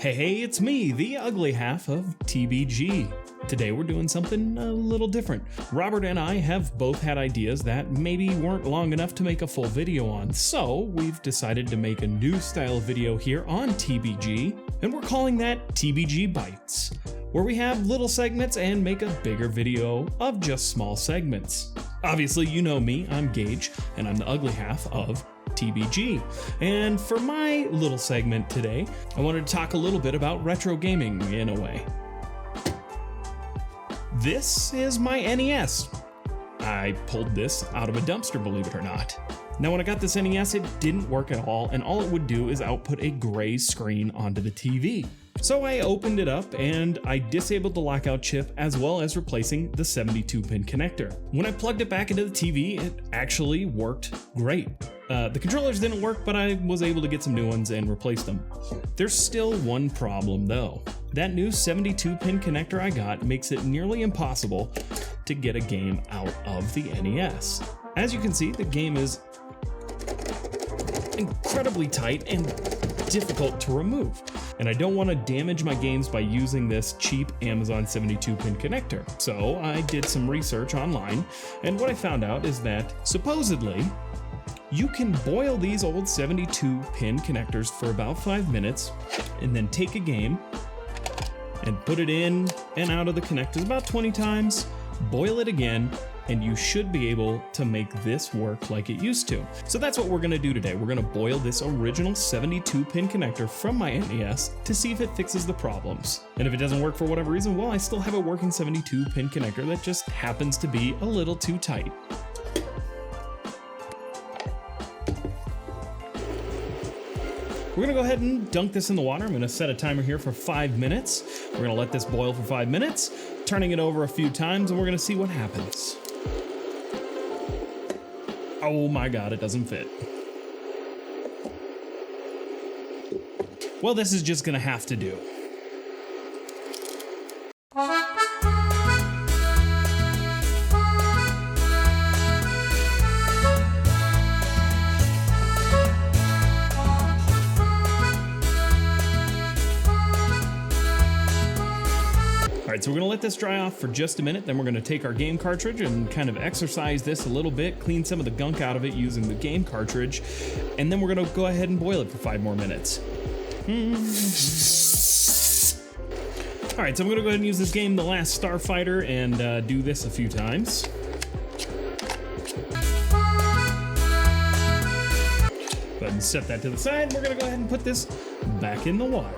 Hey, it's me, the ugly half of TBG. Today we're doing something a little different. Robert and I have both had ideas that maybe weren't long enough to make a full video on, so we've decided to make a new style video here on TBG, and we're calling that TBG Bytes, where we have little segments and make a bigger video of just small segments. Obviously, you know me, I'm Gage, and I'm the ugly half of TBG. And for my little segment today, I wanted to talk a little bit about retro gaming in a way. This is my NES. I pulled this out of a dumpster, believe it or not. Now, when I got this NES, it didn't work at all, and all it would do is output a gray screen onto the TV. So I opened it up and I disabled the lockout chip as well as replacing the 72-pin connector. When I plugged it back into the TV, it actually worked great. The controllers didn't work, but I was able to get some new ones and replace them. There's still one problem though. That new 72-pin connector I got makes it nearly impossible to get a game out of the NES. As you can see, the game is incredibly tight and difficult to remove. And I don't want to damage my games by using this cheap Amazon 72-pin connector. So I did some research online, and what I found out is that supposedly you can boil these old 72-pin connectors for about 5 minutes and then take a game and put it in and out of the connectors about 20 times, boil it again, and you should be able to make this work like it used to. So that's what we're gonna do today. We're gonna boil this original 72-pin connector from my NES to see if it fixes the problems. And if it doesn't work for whatever reason, well, I still have a working 72-pin connector that just happens to be a little too tight. We're gonna go ahead and dunk this in the water. I'm gonna set a timer here for 5 minutes. We're gonna let this boil for 5 minutes, turning it over a few times, and we're gonna see what happens. Oh my God, it doesn't fit. Well, this is just gonna have to do. Alright, so we're gonna let this dry off for just a minute, then we're gonna take our game cartridge and kind of exercise this a little bit, clean some of the gunk out of it using the game cartridge, and then we're gonna go ahead and boil it for 5 more minutes. Alright, so I'm gonna go ahead and use this game, The Last Starfighter, and do this a few times. Go ahead and set that to the side. We're gonna go ahead and put this back in the water.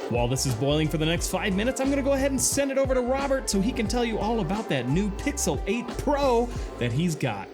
While this is boiling for the next 5 minutes, I'm gonna go ahead and send it over to Robert so he can tell you all about that new Pixel 8 Pro that he's got.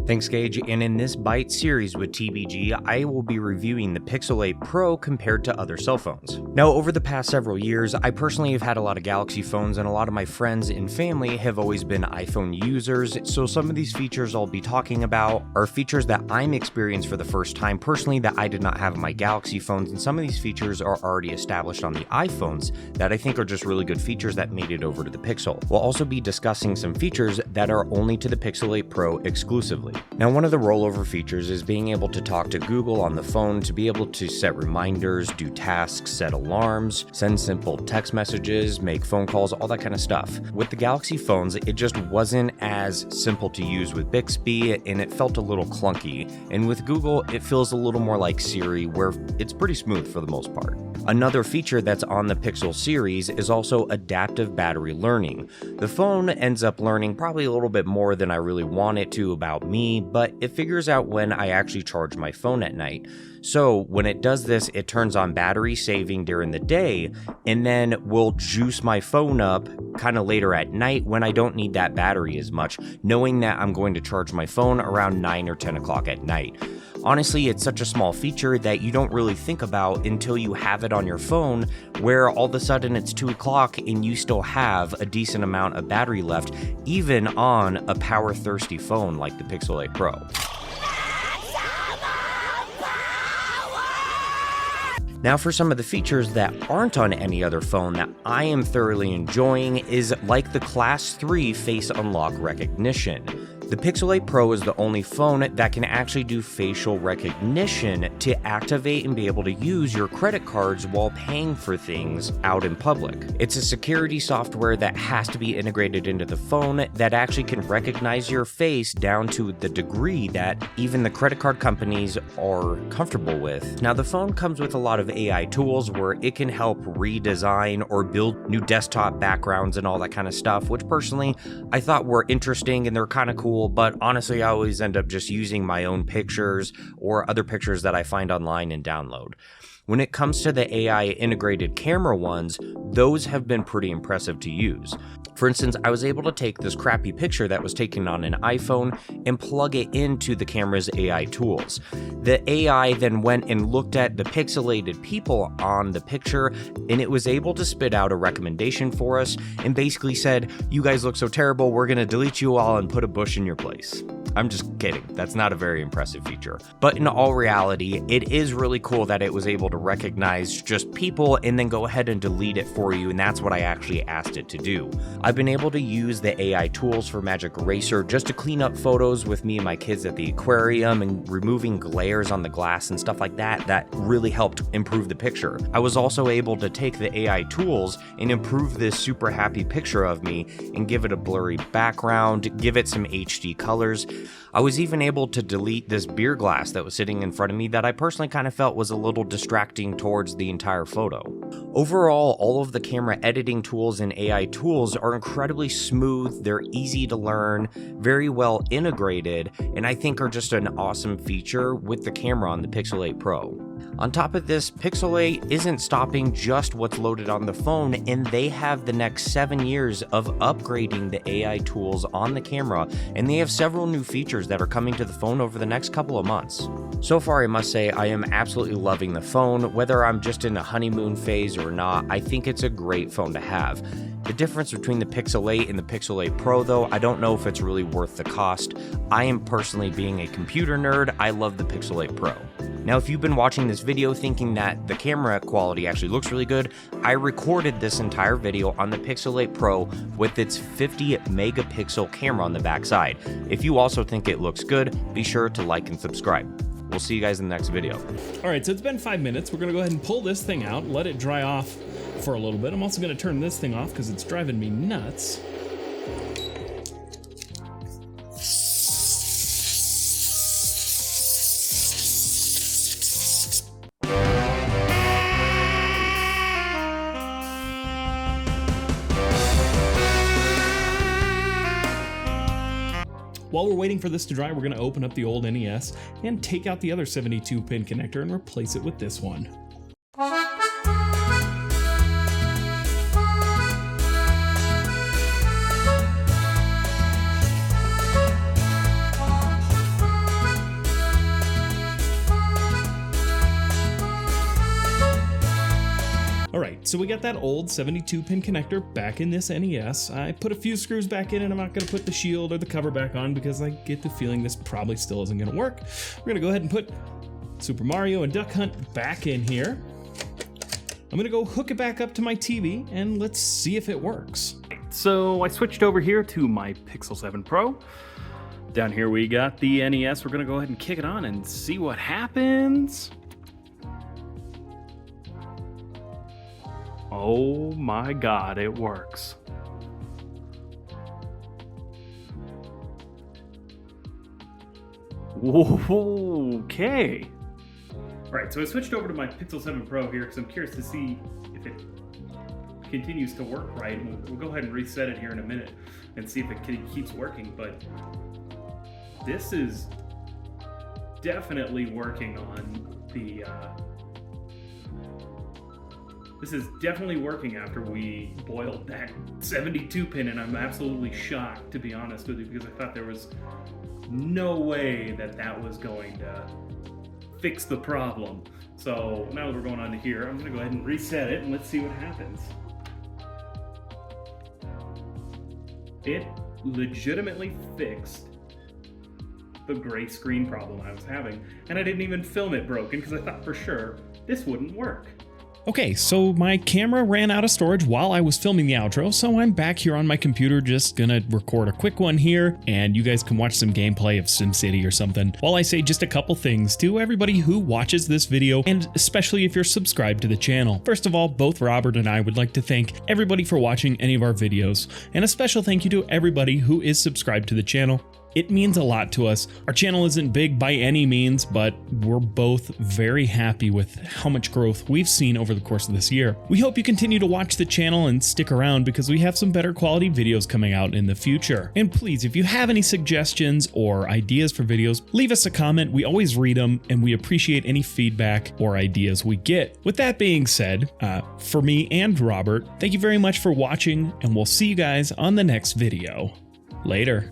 Thanks, Gage, and in this Byte series with TBG, I will be reviewing the Pixel 8 Pro compared to other cell phones. Now, over the past several years, I personally have had a lot of Galaxy phones, and a lot of my friends and family have always been iPhone users, so some of these features I'll be talking about are features that I'm experienced for the first time personally that I did not have on my Galaxy phones, and some of these features are already established on the iPhones that I think are just really good features that made it over to the Pixel. We'll also be discussing some features that are only to the Pixel 8 Pro exclusively. Now, one of the rollover features is being able to talk to Google on the phone to be able to set reminders, do tasks, set alarms, send simple text messages, make phone calls, all that kind of stuff. With the Galaxy phones, it just wasn't as simple to use with Bixby, and it felt a little clunky. And with Google, it feels a little more like Siri, where it's pretty smooth for the most part. Another feature that's on the Pixel series is also adaptive battery learning. The phone ends up learning probably a little bit more than I really want it to about me, but it figures out when I actually charge my phone at night. So when it does this, it turns on battery saving during the day, and then will juice my phone up kind of later at night when I don't need that battery as much, knowing that I'm going to charge my phone around 9 or 10 o'clock at night. Honestly, it's such a small feature that you don't really think about until you have it on your phone, where all of a sudden it's 2 o'clock and you still have a decent amount of battery left, even on a power-thirsty phone like the Pixel 8 Pro. Now for some of the features that aren't on any other phone that I am thoroughly enjoying is like the Class 3 face unlock recognition. The Pixel 8 Pro is the only phone that can actually do facial recognition to activate and be able to use your credit cards while paying for things out in public. It's a security software that has to be integrated into the phone that actually can recognize your face down to the degree that even the credit card companies are comfortable with. Now, the phone comes with a lot of AI tools where it can help redesign or build new desktop backgrounds and all that kind of stuff, which personally I thought were interesting and they're kind of cool. But honestly, I always end up just using my own pictures or other pictures that I find online and download. When it comes to the AI integrated camera ones, those have been pretty impressive to use. For instance, I was able to take this crappy picture that was taken on an iPhone and plug it into the camera's AI tools. The AI then went and looked at the pixelated people on the picture, and it was able to spit out a recommendation for us and basically said, "You guys look so terrible, we're going to delete you all and put a bush in your place." I'm just kidding. That's not a very impressive feature. But in all reality, it is really cool that it was able to recognize just people and then go ahead and delete it for you, and that's what I actually asked it to do. I've been able to use the AI tools for Magic Eraser just to clean up photos with me and my kids at the aquarium and removing glares on the glass and stuff like that. That really helped improve the picture. I was also able to take the AI tools and improve this super happy picture of me and give it a blurry background, give it some HD colors. I was even able to delete this beer glass that was sitting in front of me that I personally kind of felt was a little distracting towards the entire photo. Overall, all of the camera editing tools and AI tools are incredibly smooth, they're easy to learn, very well integrated, and I think are just an awesome feature with the camera on the Pixel 8 Pro. On top of this, Pixel 8 isn't stopping just what's loaded on the phone, and they have the next 7 years of upgrading the AI tools on the camera, and they have several new features that are coming to the phone over the next couple of months. So far, I must say I am absolutely loving the phone. Whether I'm just in a honeymoon phase or not, I think it's a great phone to have. The difference between the Pixel 8 and the Pixel 8 Pro, though, I don't know if it's really worth the cost. I am personally, being a computer nerd, I love the Pixel 8 Pro. Now, if you've been watching this video thinking that the camera quality actually looks really good, I recorded this entire video on the Pixel 8 Pro with its 50 megapixel camera on the backside. If you also think it looks good, be sure to like and subscribe. We'll see you guys in the next video. All right, so it's been 5 minutes. We're gonna go ahead and pull this thing out, let it dry off for a little bit. I'm also gonna turn this thing off because it's driving me nuts. While we're waiting for this to dry, we're going to open up the old NES and take out the other 72-pin connector and replace it with this one. Alright, so we got that old 72-pin connector back in this NES. I put a few screws back in and I'm not going to put the shield or the cover back on because I get the feeling this probably still isn't going to work. We're going to go ahead and put Super Mario and Duck Hunt back in here. I'm going to go hook it back up to my TV and let's see if it works. So I switched over here to my Pixel 7 Pro. Down here we got the NES. We're going to go ahead and kick it on and see what happens. Oh my God, it works. Whoa, okay. All right, so I switched over to my Pixel 7 Pro here because I'm curious to see if it continues to work right. We'll go ahead and reset it here in a minute and see if it keeps working, but this is definitely working on the... This is definitely working after we boiled that 72 pin, and I'm absolutely shocked, to be honest with you, because I thought there was no way that that was going to fix the problem. So now that we're going on to here, I'm going to go ahead and reset it and let's see what happens. It legitimately fixed the gray screen problem I was having, and I didn't even film it broken because I thought for sure this wouldn't work. Okay, so my camera ran out of storage while I was filming the outro, so I'm back here on my computer just gonna record a quick one here, and you guys can watch some gameplay of SimCity or something while I say just a couple things to everybody who watches this video, and especially if you're subscribed to the channel. First of all, both Robert and I would like to thank everybody for watching any of our videos, and a special thank you to everybody who is subscribed to the channel. It means a lot to us. Our channel isn't big by any means, but we're both very happy with how much growth we've seen over the course of this year. We hope you continue to watch the channel and stick around because we have some better quality videos coming out in the future. And please, if you have any suggestions or ideas for videos, leave us a comment. We always read them and we appreciate any feedback or ideas we get. With that being said, for me and Robert, thank you very much for watching, and we'll see you guys on the next video. Later.